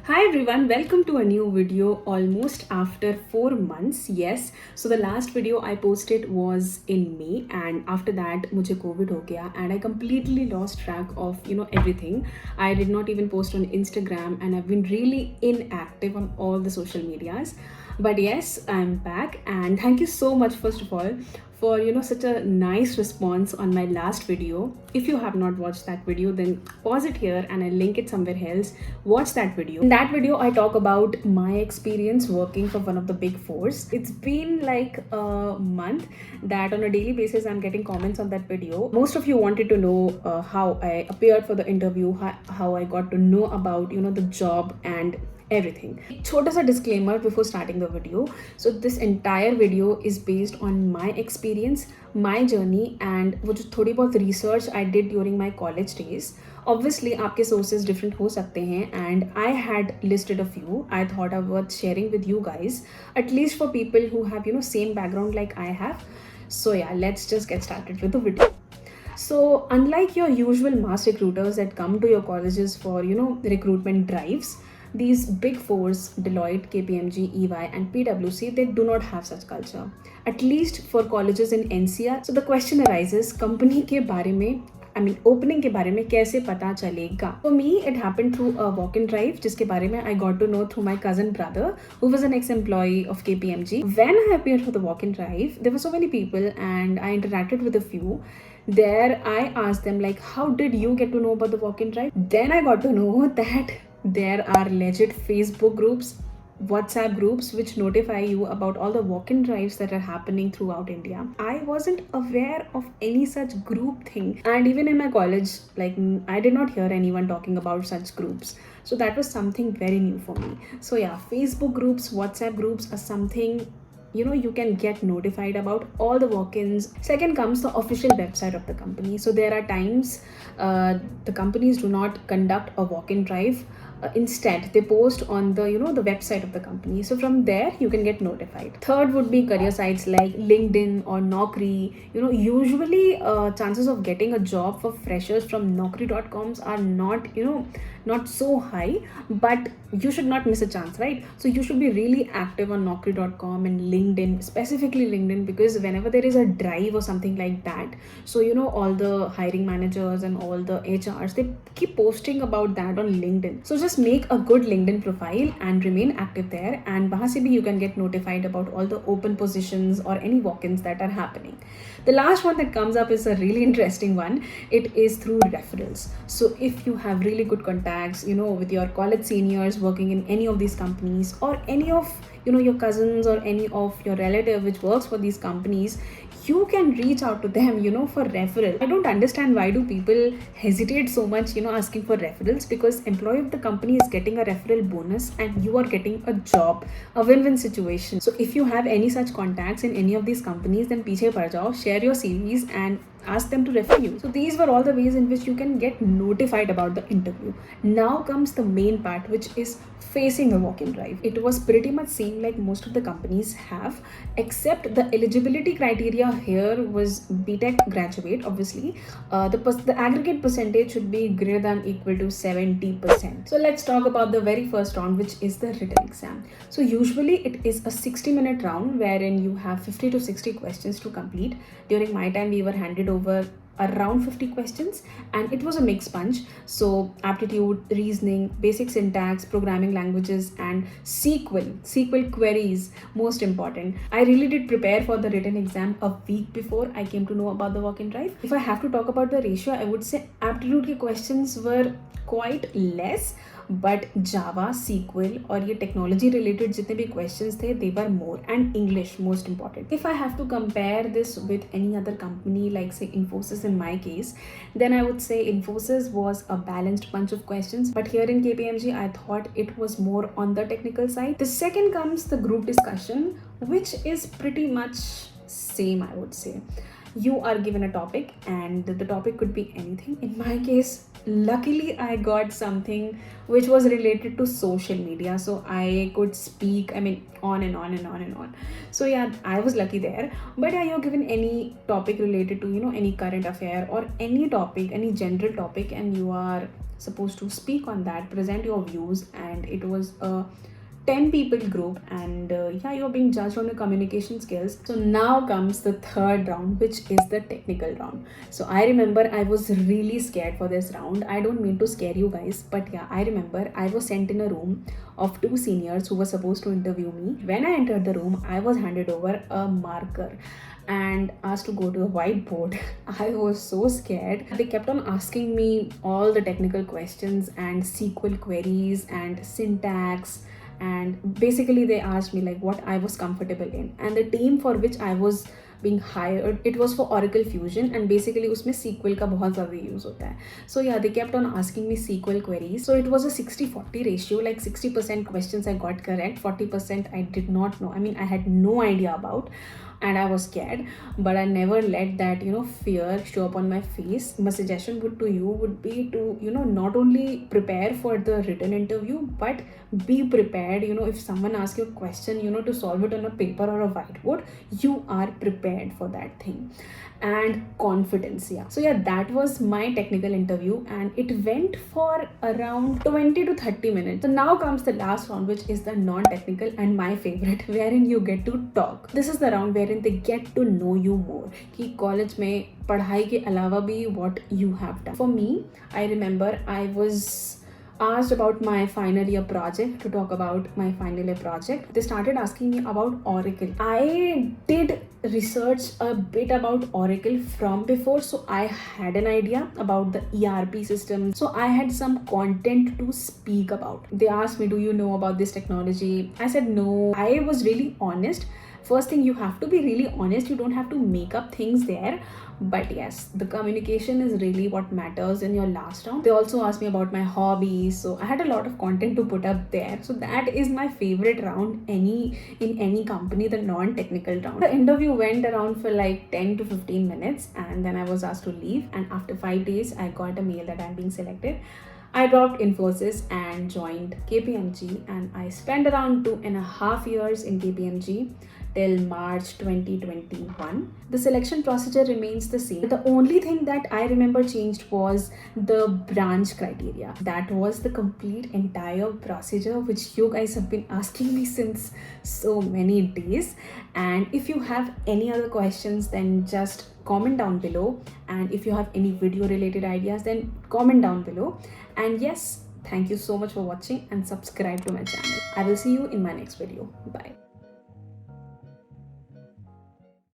Hi everyone, welcome to a new video almost after 4 months. Yes, so the last video I posted was in May and after that मुझे COVID हो गया and I completely lost track of everything. I did not even post on Instagram and I've been really inactive on all the social medias. But yes, I'm back and thank you so much first of all for such a nice response on my last video. If you have not watched that video, then pause it here and I'll link it somewhere else. Watch that video. In that video I talk about my experience working for one of the big fours. It's been like a month that on a daily basis I'm getting comments on that video. Most of you wanted to know how I appeared for the interview, how I got to know about the job and everything. छोटा सा disclaimer before starting the video. So this entire video is based on my experience, my journey and वो जो थोड़ी बहुत research I did during my college days. Obviously आपके sources different हो सकते हैं and I had listed a few I thought are worth sharing with you guys, at least for people who have same background like I have. So yeah, let's just get started with the video. So unlike your usual mass recruiters that come to your colleges for recruitment drives, these big fours, Deloitte, KPMG, EY and PwC, they do not have such culture, at least for colleges in NCR. So the question arises, company के बारे में opening के बारे में कैसे पता चलेगा? For me, it happened through a walk-in drive जिसके बारे में I got to know through my cousin brother who was an ex-employee of KPMG. When I appeared for the walk-in drive, there were so many people and I interacted with a few. There I asked them like, how did you get to know about the walk-in drive? Then I got to know that there are legit Facebook groups, WhatsApp groups which notify you about all the walk-in drives that are happening throughout India. I wasn't aware of any such group thing, and even in my college, like I did not hear anyone talking about such groups. So that was something very new for me. So yeah, Facebook groups, WhatsApp groups are something you can get notified about all the walk-ins. Second comes the official website of the company. So there are times the companies do not conduct a walk-in drive. Instead they post on the the website of the company, so from there you can get notified. Third would be career sites like LinkedIn or Naukri. Usually chances of getting a job for freshers from naukri.coms are not so high, but you should not miss a chance, right? So you should be really active on naukri.com and LinkedIn, specifically LinkedIn, because whenever there is a drive or something like that, so all the hiring managers and all the HRs, they keep posting about that on LinkedIn. So just make a good LinkedIn profile and remain active there, and wahan se bhi you can get notified about all the open positions or any walk-ins that are happening. The last one that comes up is a really interesting one. It is through referrals. So if you have really good contacts with your college seniors working in any of these companies, or any of your cousins or any of your relative which works for these companies, you can reach out to them for referral. I don't understand why do people hesitate so much asking for referrals, because employee of the company is getting a referral bonus and you are getting a job, a win-win situation. So if you have any such contacts in any of these companies, then पीछे पड़ जाओ, share your CVs and ask them to refer you. So these were all the ways in which you can get notified about the interview. Now comes the main part, which is facing the walk-in drive. It was pretty much same like most of the companies have, except the eligibility criteria here was BTech graduate. Obviously the aggregate percentage should be greater than equal to 70%. So let's talk about the very first round, which is the written exam. So usually it is a 60-minute round wherein you have 50 to 60 questions to complete. During my time we were handed over around 50 questions and it was a mixed bunch. So aptitude, reasoning, basic syntax, programming languages and SQL queries, most important. I really did prepare for the written exam a week before I came to know about the walk-in drive. If I have to talk about the ratio, I would say aptitude के questions were quite less, but Java, SQL और ये technology related जितने भी questions थे, they were more, and English most important. If I have to compare this with any other company like say Infosys in my case, then I would say Infosys was a balanced bunch of questions, but here in KPMG I thought it was more on the technical side. The second comes the group discussion, which is pretty much same, I would say. you are given a topic, and the topic could be anything. In my case, luckily I got something which was related to social media, so I could speak, I mean, on and on and on and on. So yeah, I was lucky there. But yeah, you're given any topic related to, any current affair or any topic, any general topic, and you are supposed to speak on that, present your views. And it was a 10 people group, and yeah, you're being judged on your communication skills. So now comes the third round, which is the technical round. So I remember I was really scared for this round. I don't mean to scare you guys, but yeah, I remember I was sent in a room of two seniors who were supposed to interview me. When I entered the room, I was handed over a marker and asked to go to a whiteboard. I was so scared. They kept on asking me all the technical questions and SQL queries and syntax, and basically they asked me like what I was comfortable in. And the team for which I was being hired, it was for Oracle Fusion, and basically उसमें SQL का बहुत ज़्यादा use होता है. So yeah, they kept on asking me SQL queries. So it was a 60-40 ratio, like 60% questions I got correct, 40% I did not know. I mean, I had no idea about, and I was scared, but I never let that fear show up on my face. My suggestion to you would be to not only prepare for the written interview, but be prepared. If someone asks you a question, to solve it on a paper or a whiteboard, you are prepared for that thing. And confidence, yeah. So yeah, that was my technical interview, and it went for around 20 to 30 minutes. So now comes the last round, which is the non-technical and my favorite, wherein you get to talk. This is the round wherein they get to know you more, कि college में पढ़ाई के अलावा भी what you have done. For me, I remember I was asked about my final year project, to talk about my final year project. They started asking me about Oracle. I did research a bit about Oracle from before, so I had an idea about the ERP system. So I had some content to speak about. They asked me, do you know about this technology? I said no. I was really honest. First thing, you have to be really honest. You don't have to make up things there. But yes, the communication is really what matters in your last round. They also asked me about my hobbies, so I had a lot of content to put up there. So that is my favorite round in any company, the non-technical round. The interview went around for like 10 to 15 minutes, and then I was asked to leave. And after 5 days, I got a mail that I'm being selected. I dropped Infosys and joined KPMG, and I spent around 2.5 years in KPMG till March 2021. The selection procedure remains the same. The only thing that I remember changed was the branch criteria. That was the complete entire procedure, which you guys have been asking me since so many days. And if you have any other questions, then just comment down below. And if you have any video related ideas, then comment down below. And yes, thank you so much for watching, and subscribe to my channel. I will see you in my next video. Bye.